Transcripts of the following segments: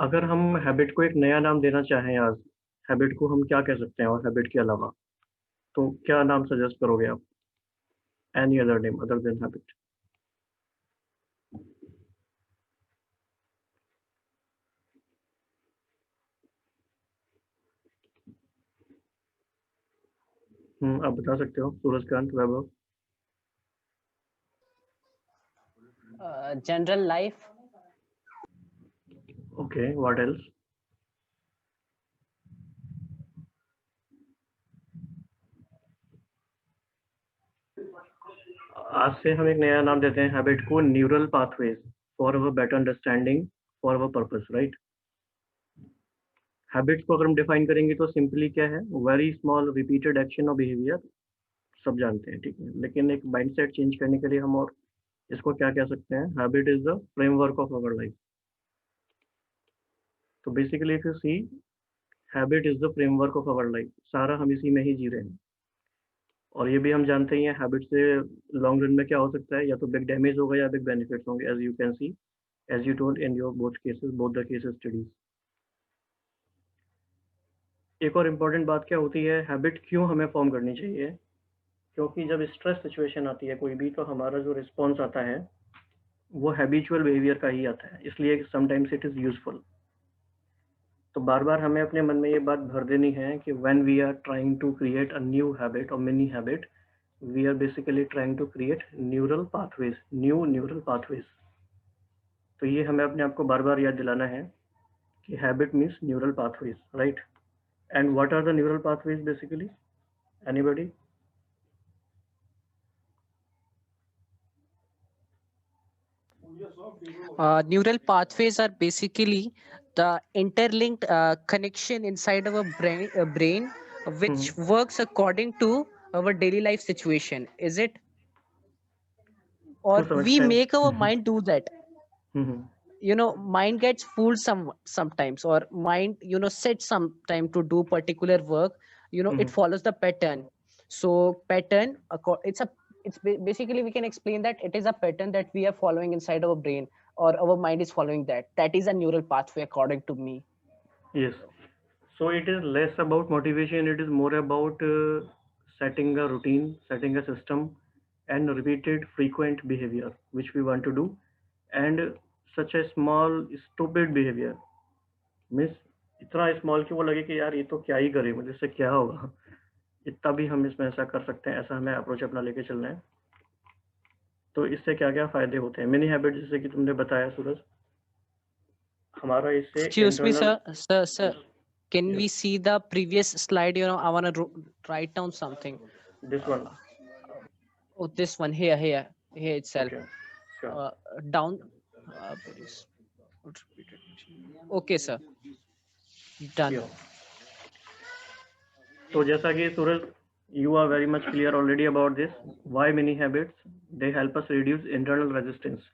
अगर हम हैबिट को एक नया नाम देना चाहें आज, हैबिट को हम क्या कह सकते हैं और हैबिट के अलावा, तो क्या नाम सजेस्ट करोगे आप? Any other name other than habit? आप बता सकते हो, सूरजकांत, वैभव? General life. Okay, what else? आज से हम एक नया नाम देते हैं हैबिट को, neural pathways for our better understanding, for our purpose, right? Habits को अगर हम डिफाइन करेंगे तो सिंपली क्या है, वेरी स्मॉल रिपीटेड एक्शन और बिहेवियर, सब जानते हैं, ठीक है। लेकिन एक माइंडसेट चेंज करने के लिए हम और इसको क्या कह सकते हैं, habit is the framework of our life. तो basically if you see, habit is the framework of our life, सारा हम इसी में ही जी रहे हैं। और ये भी हम जानते ही हैं, हैबिट से लॉन्ग रन में क्या हो सकता है, या तो बिग डैमेज होगा या बिग बेनिफिट्स होंगे, as you can see, as you told in your both cases, both the cases studies. एक और इम्पॉर्टेंट बात क्या होती है, हैबिट क्यों हमें फॉर्म करनी चाहिए? क्योंकि जब स्ट्रेस सिचुएशन आती है कोई भी, तो हमारा जो रिस्पॉन्स आता है वो हैबिचुअल बिहेवियर का ही आता है, इसलिए समटाइम्स इट इज़ यूजफुल। तो बार बार हमें अपने मन में ये बात भर देनी है कि when we are trying to create a new habit और mini habit, we are basically trying to create neural pathways, new neural pathways. तो ये हमें अपने आप को बार बार याद दिलाना है कि habit means neural pathways, right? And what are the neural pathways basically? Anybody? Neural pathways are basically the interlinked connection inside our brain which works according to our daily life situation. Is it? To Or some we extent. make our mind do that. Mm-hmm. Mind gets fooled sometimes, or mind set some time to do particular work. It Mm-hmm. follows the pattern. So pattern, basically we can explain that it is a pattern that we are following inside our brain, or our mind is following that is a neural pathway according to me. Yes. So it is less about motivation, it is more about setting a routine, setting a system, and repeated frequent behavior which we want to do. And such a small stupid behavior means इतना small कि वो लगे कि यार ये तो क्या ही करे, मुझे इससे क्या होगा, इतना भी हम इसमें ऐसा कर सकते हैं, ऐसा हमें अप्रोच अपना लेके चलना है। तो इससे क्या क्या फायदे होते हैं, मिनी हैबिट जैसे कि तुमने बताया सूरज, हमारा इससे Excuse me, internal. sir, can we see the previous slide? I want to write down something. This one? Oh, this one here itself. Okay, sure. Down. Please. Okay, sir. Done. Sure. तो जैसा कि सूरज, you are very much clear already about this, why mini habits, they help us reduce internal resistance।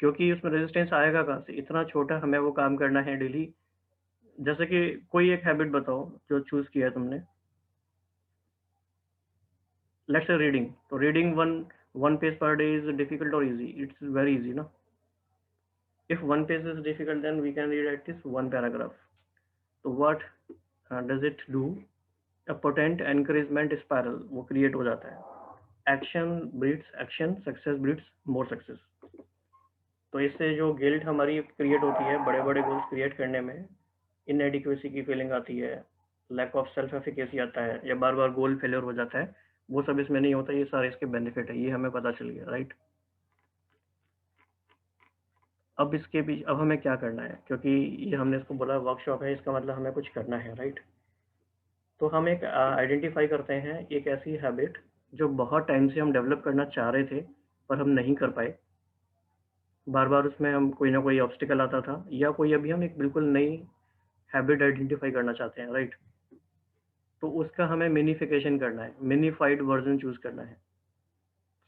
क्योंकि उसमें resistance आएगा कहाँ से, इतना छोटा हमें वो काम करना है डेली। जैसे कि कोई एक हैबिट बताओ जो चूज किया है तुमने। लेट्स से रीडिंग, तो reading one page per day is difficult और इजी? इट्स वेरी इजी ना। If one page is difficult then we can read at this one paragraph. तो what does it do? A potent encouragement spiral वो create हो जाता है। Action breeds action, success breeds more success. तो इससे जो guilt हमारी क्रिएट होती है बड़े बड़े गोल्स क्रिएट करने में, इनएडिक्वेसी की फीलिंग आती है, लैक ऑफ सेल्फ एफिकेसी आता है, या बार बार गोल फेलियर हो जाता है, वो सब इसमें नहीं होता। ये सारे इसके बेनिफिट है, ये हमें पता चल गया, राइट? अब इसके बीच अब हमें क्या करना है, क्योंकि ये हमने इसको बोला वर्कशॉप है, इसका मतलब हमें कुछ करना है, राइट? तो हम एक आइडेंटिफाई करते हैं एक ऐसी हैबिट जो बहुत टाइम से हम डेवलप करना चाह रहे थे पर हम नहीं कर पाए। बार बार उसमें हम कोई ना कोई ऑब्स्टिकल आता था, या कोई अभी हम एक बिल्कुल नई हैबिट आइडेंटिफाई करना चाहते हैं, राइट? तो उसका हमें मिनिफिकेशन करना है, मिनिफाइड वर्जन चूज करना है।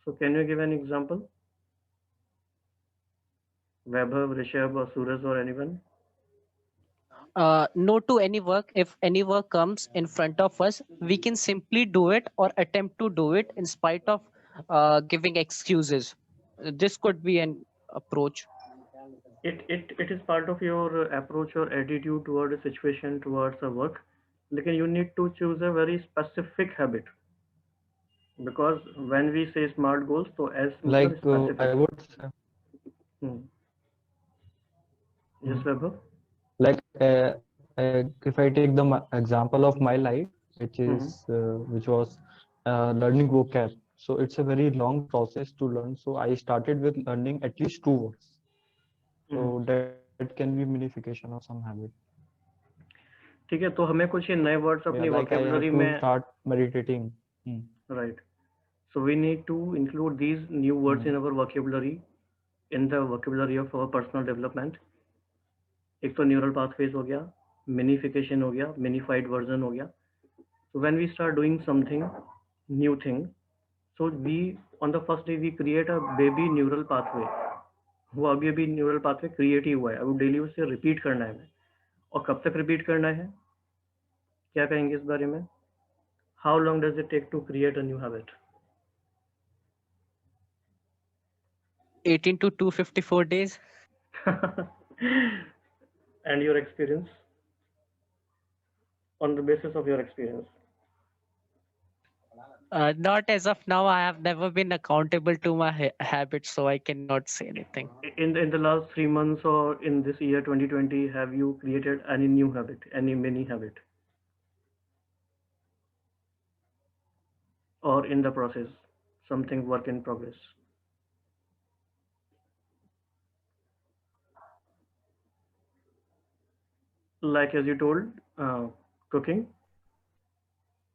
So can you give an example? Vaibhav, Rishabh और सूरज और anyone? No to any work. If any work comes in front of us, we can simply do it or attempt to do it in spite of giving excuses. This could be an approach. it is part of your approach or attitude toward a situation, towards a work. लेकिन you need to choose a very specific habit, because when we say smart goals, तो as मतलब Like specific. I would say, Hmm. Yes, Mhm. Vaibhav. like if I take the example of my life, Mm-hmm. which was learning vocab. So it's a very long process to learn. So I started with learning at least 2 words. Mm-hmm. So that can be minification of some habit. ठीक है, तो हमें कुछ ये नए words Yeah, अपनी like I have vocabulary to में, start meditating. Hmm. Right, so we need to include these new words Hmm. in our vocabulary, in the vocabulary of our personal development. एक तो न्यूरल पाथवेज हो गया, minification हो गया, minified version हो गया. So when we start doing something new thing, so we on the first day we create a baby neural pathway. वो अभी अभी न्यूरल पाथवे क्रिएट ही हुआ है, अब डेली उसे रिपीट करना है हमें. और कब तक रिपीट करना है, क्या कहेंगे इस बारे में? How long does it take to create a new habit? 18 to 254 days. And your experience, on the basis of your experience? Not as of now. I have never been accountable to my habits, so I cannot say anything. In the last 3 months or in this year 2020, have you created any new habit, any mini habit, or in the process, something work in progress? Like as you told, cooking,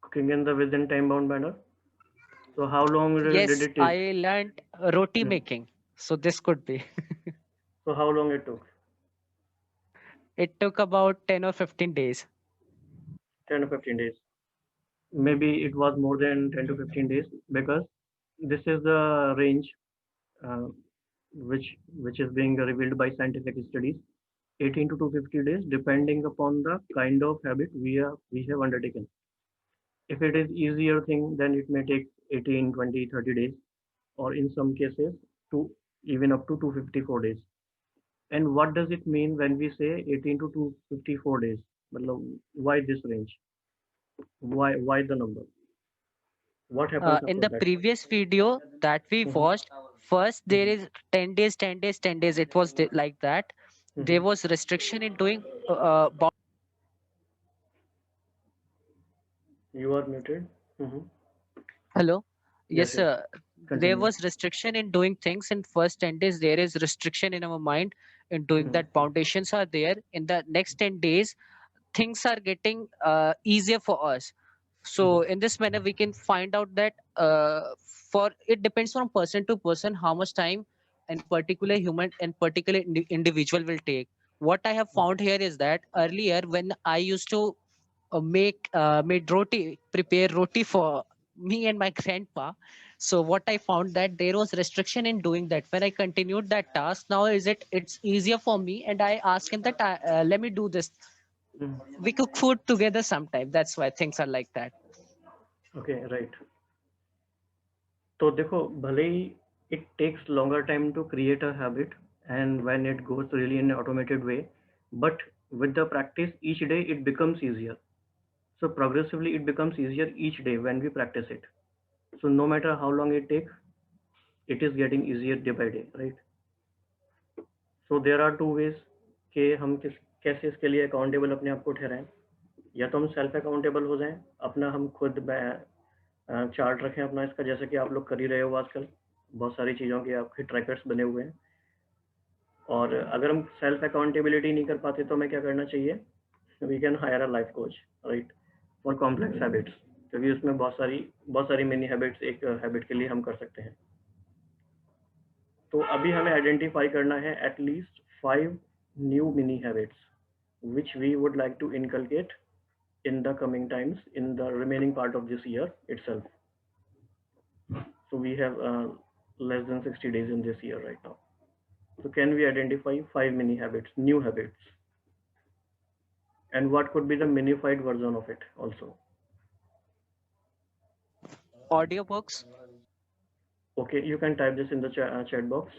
cooking in the within time bound manner. So how long did Yes, it take? I learned roti Hmm. making, so this could be. So how long it took? It took about 10 or 15 days. 10 or 15 days. Maybe it was more than 10 to 15 days, because this is the range uh, which is being revealed by scientific studies. 18 to 250 days, depending upon the kind of habit we have undertaken. If it is easier thing, then it may take 18, 20, 30 days, or in some cases to even up to 254 days. And what does it mean when we say 18 to 254 days? Why this range? Why the number? What happens In after the that? previous video that we Mhm, watched, first there mhm, is 10 days, 10 days, 10 days. It was like that. There mhm. was restriction in doing. You are muted. Mhm. Hello. Yes, Yes, yes. sir. There Continue. was restriction in doing things in first 10 days. There is restriction in our mind in doing Mhm, that. Foundations are there. In the next 10 days, things are getting easier for us. So mhm, in this manner, we can find out that for it depends from person to person how much time and particular human and particular individual will take. What I have found here is that earlier when I used to made roti, prepare roti for me and my grandpa. So what I found that there was restriction in doing that. When I continued that task, now it's easier for me, and I ask him that let me do this. mhm. We cook food together sometime. That's why things are like that. Okay, right. तो देखो, भले ही it takes longer time to create a habit, and when it goes really in an automated way, but with the practice each day it becomes easier. So progressively it becomes easier each day when we practice it. So no matter how long it takes, it is getting easier day by day, right? So there are two ways कि हम कैसे इसके लिए accountable अपने आप को ठहराएं. या तो हम सेल्फ अकाउंटेबल हो जाएं, अपना हम खुद चार्ट रखें अपना इसका, जैसे कि आप लोग कर ही रहे हो आजकल, बहुत सारी चीज़ों के आपके ट्रैकर्स बने हुए हैं. और अगर हम सेल्फ अकाउंटेबिलिटी नहीं कर पाते तो हमें क्या करना चाहिए? We can hire a life coach, right, for complex habits, क्योंकि उसमें बहुत सारी मिनी हैबिट्स एक हैबिट के लिए हम कर सकते हैं. तो अभी हमें आइडेंटिफाई करना है at least 5 new mini habits which we would like to inculcate in the coming times, in the remaining part of this year itself. So we have less than 60 days in this year right now. So can we identify 5 mini habits, new habits, and what could be the minified version of it also? Audiobooks. Okay, you can type this in the chat box.